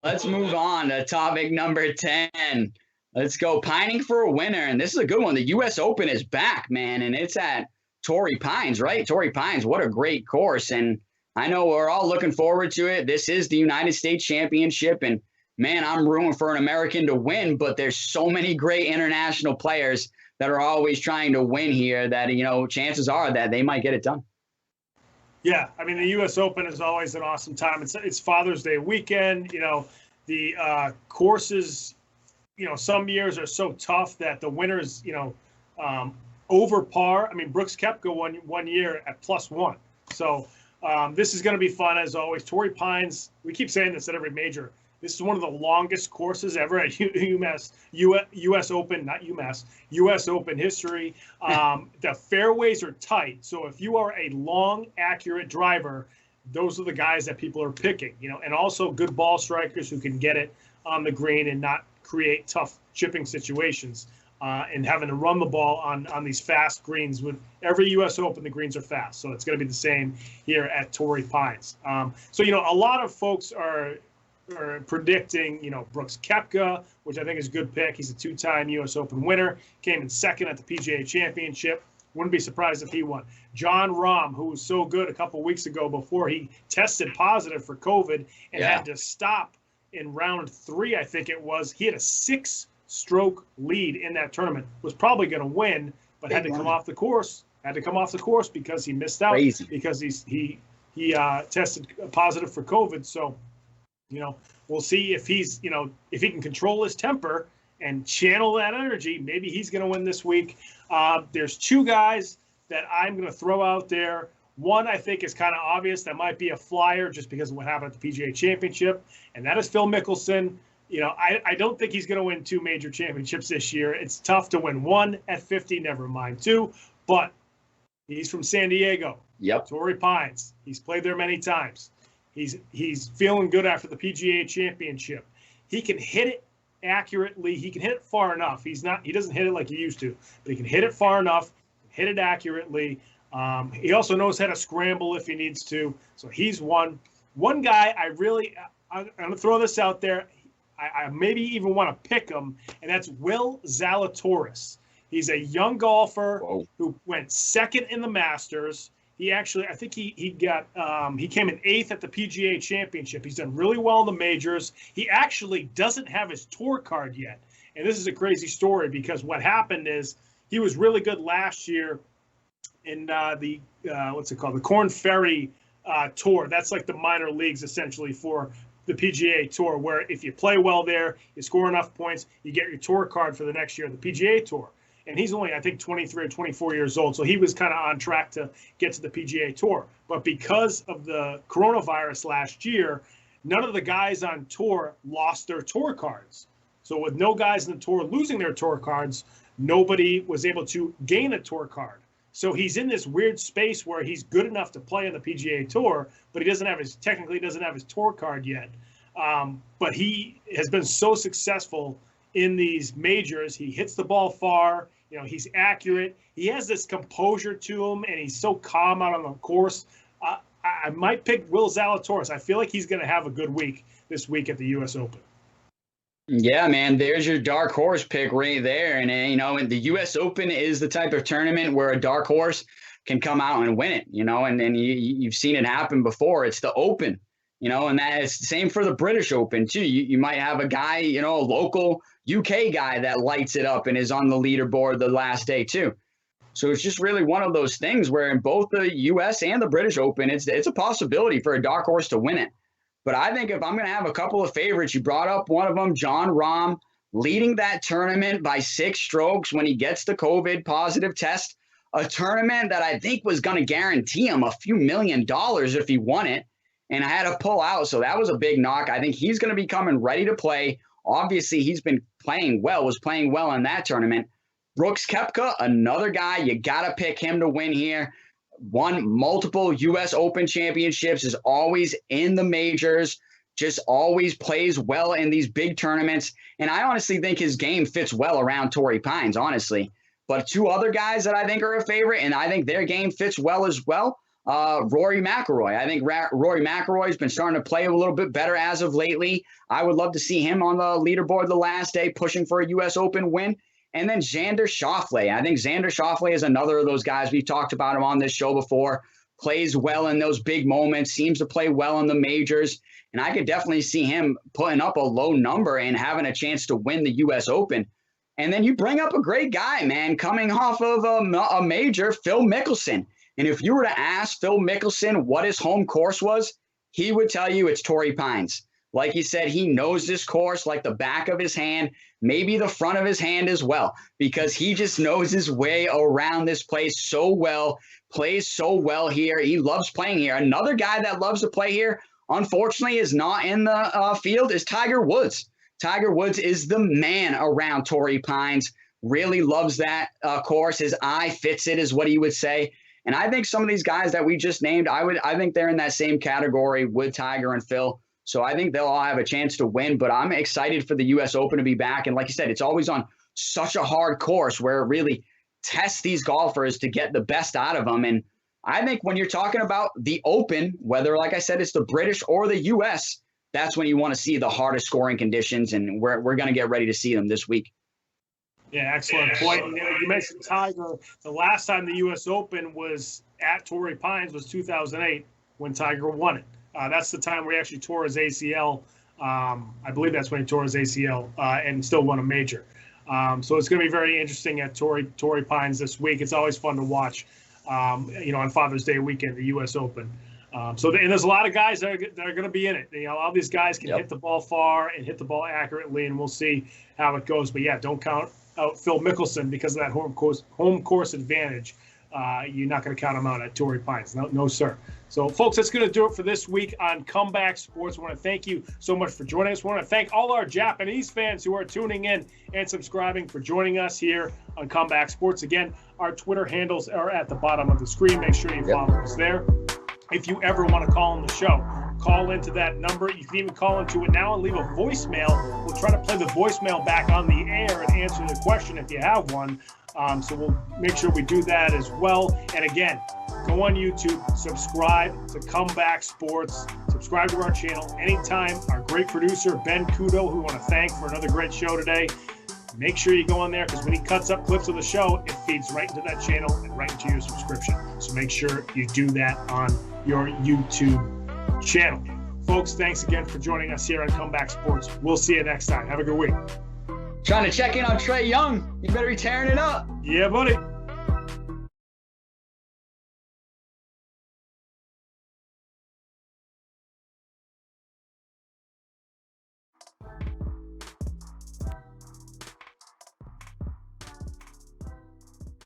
Let's move on to topic number 10. Let's go pining for a winner. And this is a good one. The U.S. Open is back, man, and it's at Torrey Pines, right? Torrey Pines, what a great course. And I know we're all looking forward to it. This is the United States Championship, and man, I'm rooting for an American to win, but there's so many great international players that are always trying to win here that, chances are that they might get it done. Yeah, I mean, the U.S. Open is always an awesome time. It's Father's Day weekend. The courses, some years are so tough that the winners, over par. I mean, Brooks Koepka won one year at +1. So this is going to be fun as always. Torrey Pines, we keep saying this at every major. This is one of the longest courses ever at U.S. Open, not UMass, U.S. Open history. The fairways are tight. So if you are a long, accurate driver, those are the guys that people are picking, and also good ball strikers who can get it on the green and not create tough chipping situations and having to run the ball on these fast greens. With every U.S. Open, the greens are fast. So it's going to be the same here at Torrey Pines. So a lot of folks are predicting, Brooks Koepka, which I think is a good pick. He's a two-time U.S. Open winner, came in second at the PGA Championship. Wouldn't be surprised if he won. Jon Rahm, who was so good a couple weeks ago before he tested positive for COVID and had to stop in round 3, I think it was. He had a 6-stroke lead in that tournament. Was probably going to win, but had to come off the course. Because he missed out. Crazy. Because he tested positive for COVID. So, we'll see if he's, if he can control his temper and channel that energy. Maybe he's going to win this week. There's 2 guys that I'm going to throw out there. One I think is kind of obvious. That might be a flyer just because of what happened at the PGA Championship, and that is Phil Mickelson. I don't think he's going to win 2 major championships this year. It's tough to win 1 at 50, never mind 2. But he's from San Diego. Yep. Torrey Pines. He's played there many times. He's feeling good after the PGA Championship. He can hit it accurately. He can hit it far enough. He doesn't hit it like he used to, but he can hit it far enough, hit it accurately. He also knows how to scramble if he needs to. So he's one guy I'm going to throw this out there. I maybe even want to pick him, and that's Will Zalatoris. He's a young golfer who went second in the Masters. He actually, I think he came in 8th at the PGA Championship. He's done really well in the majors. He actually doesn't have his tour card yet. And this is a crazy story because what happened is he was really good last year in the Corn Ferry Tour. That's like the minor leagues essentially for the PGA Tour, where if you play well there, you score enough points, you get your tour card for the next year, the PGA Tour. And he's only, I think, 23 or 24 years old. So he was kind of on track to get to the PGA Tour. But because of the coronavirus last year, none of the guys on tour lost their tour cards. So with no guys in the tour losing their tour cards, nobody was able to gain a tour card. So he's in this weird space where he's good enough to play on the PGA Tour, but he technically doesn't have his tour card yet. But he has been so successful in these majors. He hits the ball far. He's accurate. He has this composure to him, and he's so calm out on the course. I might pick Will Zalatoris. I feel like he's going to have a good week this week at the U.S. Open. Yeah, man, there's your dark horse pick right there. And, the U.S. Open is the type of tournament where a dark horse can come out and win it, and then you've seen it happen before. It's the Open, and that is the same for the British Open, too. You might have a guy, a local UK guy that lights it up and is on the leaderboard the last day, too. So it's just really one of those things where in both the U.S. and the British Open, it's a possibility for a dark horse to win it. But I think if I'm going to have a couple of favorites, you brought up one of them, Jon Rahm, leading that tournament by 6 strokes when he gets the COVID positive test, a tournament that I think was going to guarantee him a few $1 million if he won it. And I had to pull out. So that was a big knock. I think he's going to be coming ready to play. Obviously, he's been was playing well in that tournament. Brooks Koepka, another guy, you got to pick him to win here. Won multiple U.S. Open championships, is always in the majors, just always plays well in these big tournaments. And I honestly think his game fits well around Torrey Pines, honestly. But 2 other guys that I think are a favorite, and I think their game fits well as well, Rory McIlroy. I think Rory McIlroy's been starting to play a little bit better as of lately. I would love to see him on the leaderboard the last day, pushing for a U.S. Open win. And then Xander Schauffele. I think Xander Schauffele is another of those guys. We've talked about him on this show before. Plays well in those big moments, seems to play well in the majors. And I could definitely see him putting up a low number and having a chance to win the U.S. Open. And then you bring up a great guy, man, coming off of a major, Phil Mickelson. And if you were to ask Phil Mickelson what his home course was, he would tell you it's Torrey Pines. Like he said, he knows this course like the back of his hand, maybe the front of his hand as well, because he just knows his way around this place so well, plays so well here. He loves playing here. Another guy that loves to play here, unfortunately, is not in the field, is Tiger Woods. Tiger Woods is the man around Torrey Pines, really loves that course. His eye fits it, is what he would say. And I think some of these guys that we just named, I think they're in that same category with Tiger and Phil. So I think they'll all have a chance to win, but I'm excited for the U.S. Open to be back. And like you said, it's always on such a hard course where it really tests these golfers to get the best out of them. And I think when you're talking about the Open, whether, like I said, it's the British or the U.S., that's when you want to see the hardest scoring conditions, and we're going to get ready to see them this week. Yeah, excellent point. And, you mentioned Tiger. The last time the U.S. Open was at Torrey Pines was 2008 when Tiger won it. That's the time where he actually tore his ACL. I believe that's when he tore his ACL and still won a major. So it's going to be very interesting at Torrey Pines this week. It's always fun to watch, on Father's Day weekend, the U.S. Open. And there's a lot of guys that are going to be in it. All these guys can hit the ball far and hit the ball accurately, and we'll see how it goes. But, yeah, don't count out Phil Mickelson because of that home course advantage. You're not going to count him out at Torrey Pines. No, sir. So, folks, that's going to do it for this week on Comeback Sports. I want to thank you so much for joining us. I want to thank all our Japanese fans who are tuning in and subscribing for joining us here on Comeback Sports. Again, our Twitter handles are at the bottom of the screen. Make sure you follow us there. If you ever want to call on the show, call into that number. You can even call into it now and leave a voicemail. We'll try to play the voicemail back on the air and answer the question if you have one. So we'll make sure we do that as well. And again, go on YouTube, subscribe to Comeback Sports, subscribe to our channel anytime. Our great producer, Ben Kudo, who we want to thank for another great show today. Make sure you go on there because when he cuts up clips of the show, it feeds right into that channel and right into your subscription. So make sure you do that on your YouTube channel. Folks, thanks again for joining us here on Comeback Sports. We'll see you next time. Have a good week. Trying to check in on Trae Young. You better be tearing it up. Yeah, buddy.